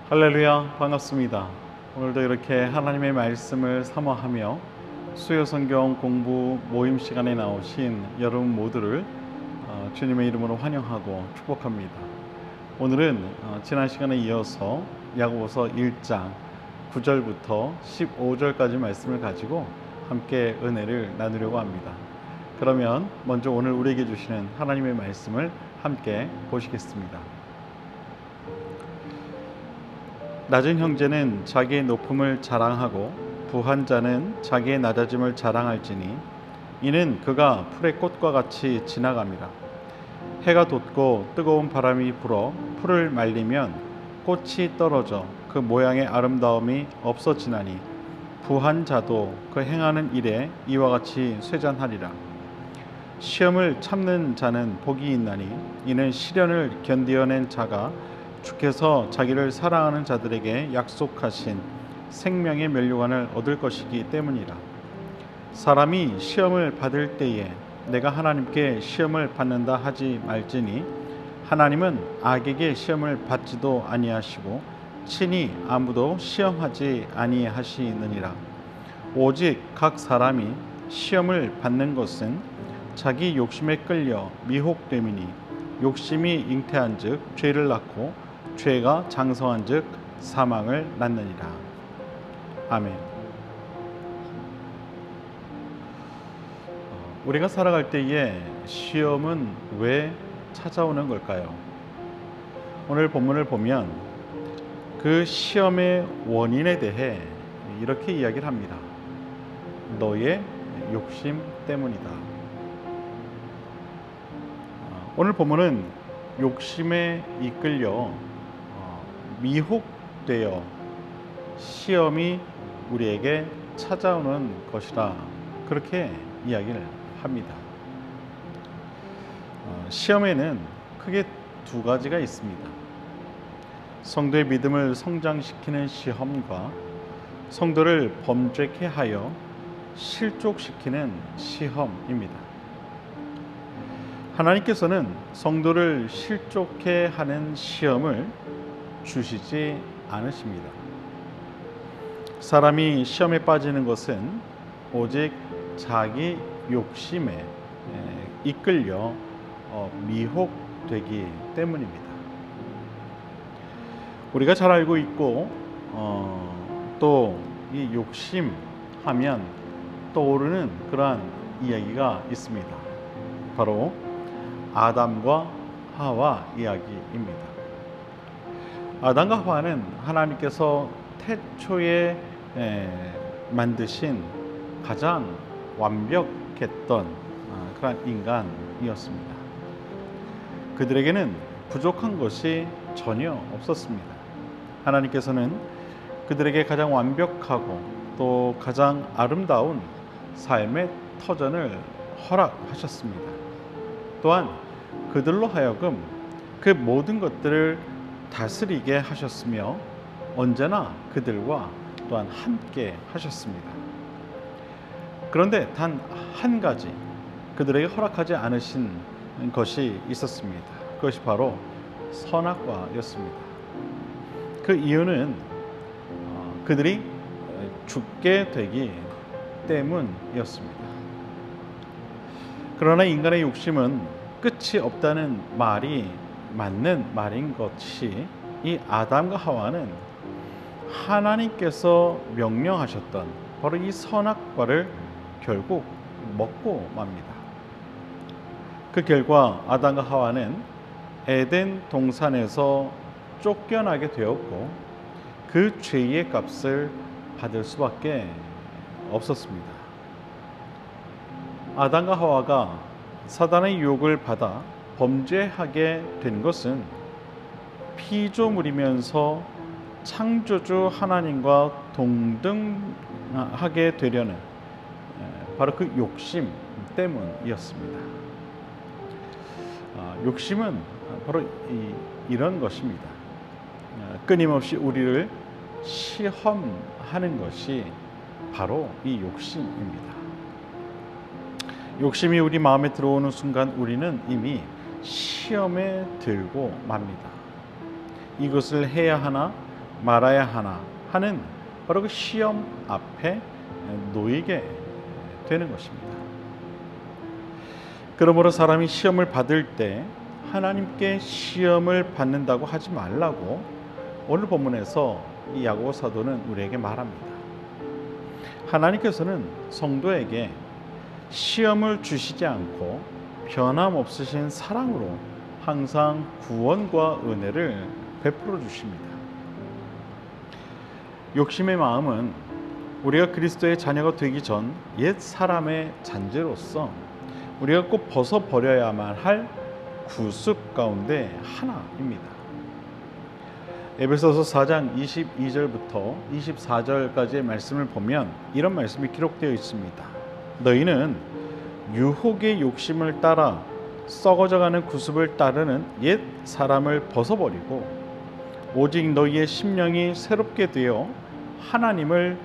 할렐루야, 반갑습니다. 오늘도 이렇게 하나님의 말씀을 사모하며 수요 성경 공부 모임 시간에 나오신 여러분 모두를 주님의 이름으로 환영하고 축복합니다. 오늘은 지난 시간에 이어서 야고보서 1장 9절부터 15절까지 말씀을 가지고 함께 은혜를 나누려고 합니다. 그러면 먼저 오늘 우리에게 주시는 하나님의 말씀을 함께 보시겠습니다. 낮은 형제는 자기의 높음을 자랑하고 부한 자는 자기의 낮아짐을 자랑할지니 이는 그가 풀의 꽃과 같이 지나갑니다. 해가 돋고 뜨거운 바람이 불어 풀을 말리면 꽃이 떨어져 그 모양의 아름다움이 없어지나니 부한 자도 그 행하는 일에 이와 같이 쇠잔하리라. 시험을 참는 자는 복이 있나니 이는 시련을 견디어낸 자가 주께서 자기를 사랑하는 자들에게 약속하신 생명의 면류관을 얻을 것이기 때문이라. 사람이 시험을 받을 때에 내가 하나님께 시험을 받는다 하지 말지니 하나님은 악에게 시험을 받지도 아니하시고 친히 아무도 시험하지 아니하시느니라. 오직 각 사람이 시험을 받는 것은 자기 욕심에 끌려 미혹됨이니 욕심이 잉태한즉 죄를 낳고 죄가 장성한즉 사망을 낳느니라. 아멘. 우리가 살아갈 때에 시험은 왜 찾아오는 걸까요? 오늘 본문을 보면 그 시험의 원인에 대해 이렇게 이야기를 합니다. 너의 욕심 때문이다. 오늘 본문은 욕심에 이끌려 미혹되어 시험이 우리에게 찾아오는 것이라 그렇게 이야기를 합니다. 시험에는 크게 두 가지가 있습니다. 성도의 믿음을 성장시키는 시험과 성도를 범죄케 하여 실족시키는 시험입니다. 하나님께서는 성도를 실족케 하는 시험을 주시지 않으십니다. 사람이 시험에 빠지는 것은 오직 자기 욕심에 이끌려 미혹되기 때문입니다. 우리가 잘 알고 있고 또 이 욕심하면 떠오르는 그러한 이야기가 있습니다. 바로 아담과 하와 이야기입니다. 아담과 하와는 하나님께서 태초에 만드신 가장 완벽했던 그런 인간이었습니다. 그들에게는 부족한 것이 전혀 없었습니다. 하나님께서는 그들에게 가장 완벽하고 또 가장 아름다운 삶의 터전을 허락하셨습니다. 또한 그들로 하여금 그 모든 것들을 다스리게 하셨으며 언제나 그들과 또한 함께 하셨습니다. 그런데 단 한 가지 그들에게 허락하지 않으신 것이 있었습니다. 그것이 바로 선악과였습니다. 그 이유는 그들이 죽게 되기 때문이었습니다. 그러나 인간의 욕심은 끝이 없다는 말이 맞는 말인 것이 이 아담과 하와는 하나님께서 명령하셨던 바로 이 선악과를 결국 먹고 맙니다. 그 결과 아담과 하와는 에덴 동산에서 쫓겨나게 되었고 그 죄의 값을 받을 수밖에 없었습니다. 아담과 하와가 사단의 유혹을 받아 범죄하게 된 것은 피조물이면서 창조주 하나님과 동등하게 되려는 바로 그 욕심 때문이었습니다. 욕심은 바로 이런 것입니다. 끊임없이 우리를 시험하는 것이 바로 이 욕심입니다. 욕심이 우리 마음에 들어오는 순간 우리는 이미 시험에 들고 맙니다. 이것을 해야 하나 말아야 하나 하는 바로 그 시험 앞에 놓이게 되는 것입니다. 그러므로 사람이 시험을 받을 때 하나님께 시험을 받는다고 하지 말라고 오늘 본문에서 이 야고보 사도는 우리에게 말합니다. 하나님께서는 성도에게 시험을 주시지 않고 변함없으신 사랑으로 항상 구원과 은혜를 베풀어 주십니다. 욕심의 마음은 우리가 그리스도의 자녀가 되기 전 옛 사람의 잔재로서 우리가 꼭 벗어버려야만 할 구습 가운데 하나입니다. 에베소서 4장 22절부터 24절까지의 말씀을 보면 이런 말씀이 기록되어 있습니다. 너희는 유혹의 욕심을 따라 썩어져가는 구습을 따르는 옛 사람을 벗어버리고 오직 너희의 심령이 새롭게 되어 하나님을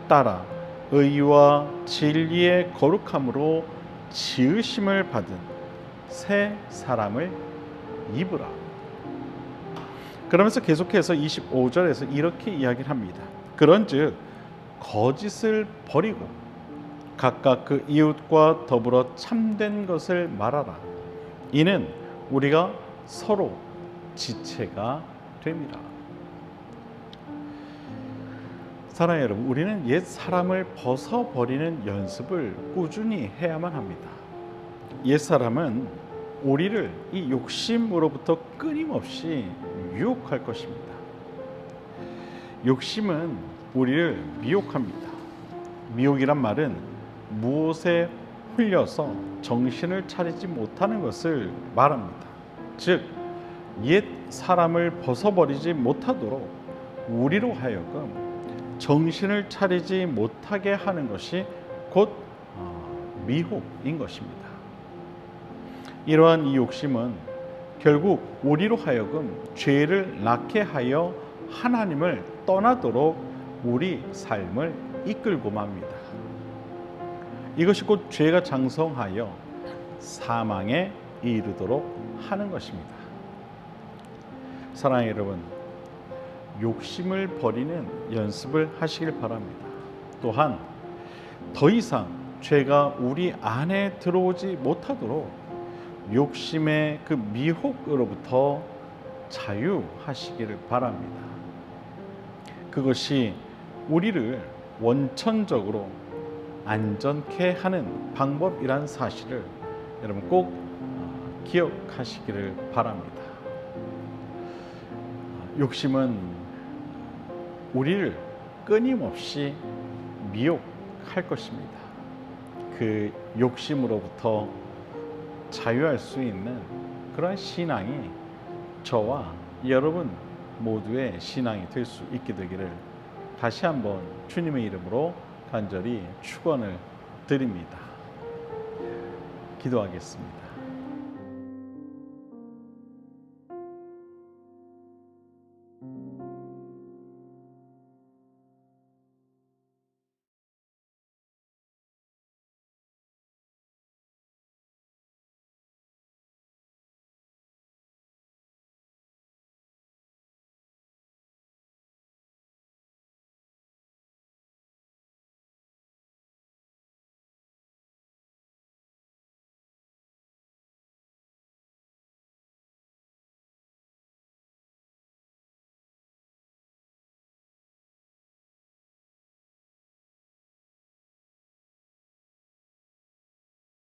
따라 의와 진리의 거룩함으로 지으심을 받은 새 사람을 입으라. 그러면서 계속해서 25절에서 이렇게 이야기를 합니다. 그런즉 거짓을 버리고 각각 그 이웃과 더불어 참된 것을 말하라. 이는 우리가 서로 지체가 됩니다. 사랑하는 여러분, 우리는 옛 사람을 벗어버리는 연습을 꾸준히 해야만 합니다. 옛 사람은 우리를 이 욕심으로부터 끊임없이 유혹할 것입니다. 욕심은 우리를 미혹합니다. 미혹이란 말은 무엇에 홀려서 정신을 차리지 못하는 것을 말합니다. 즉, 옛 사람을 벗어버리지 못하도록 우리로 하여금 정신을 차리지 못하게 하는 것이 곧 미혹인 것입니다. 이러한 이 욕심은 결국 우리로 하여금 죄를 낳게 하여 하나님을 떠나도록 우리 삶을 이끌고 맙니다. 이것이 곧 죄가 장성하여 사망에 이르도록 하는 것입니다. 사랑하는 여러분, 욕심을 버리는 연습을 하시길 바랍니다. 또한 더 이상 죄가 우리 안에 들어오지 못하도록 욕심의 그 미혹으로부터 자유하시기를 바랍니다. 그것이 우리를 원천적으로 안전케 하는 방법이란 사실을 여러분 꼭 기억하시기를 바랍니다. 욕심은 우리를 끊임없이 미혹할 것입니다. 그 욕심으로부터 자유할 수 있는 그런 신앙이 저와 여러분 모두의 신앙이 될 수 있게 되기를 다시 한번 주님의 이름으로 간절히 축원을 드립니다. 기도하겠습니다.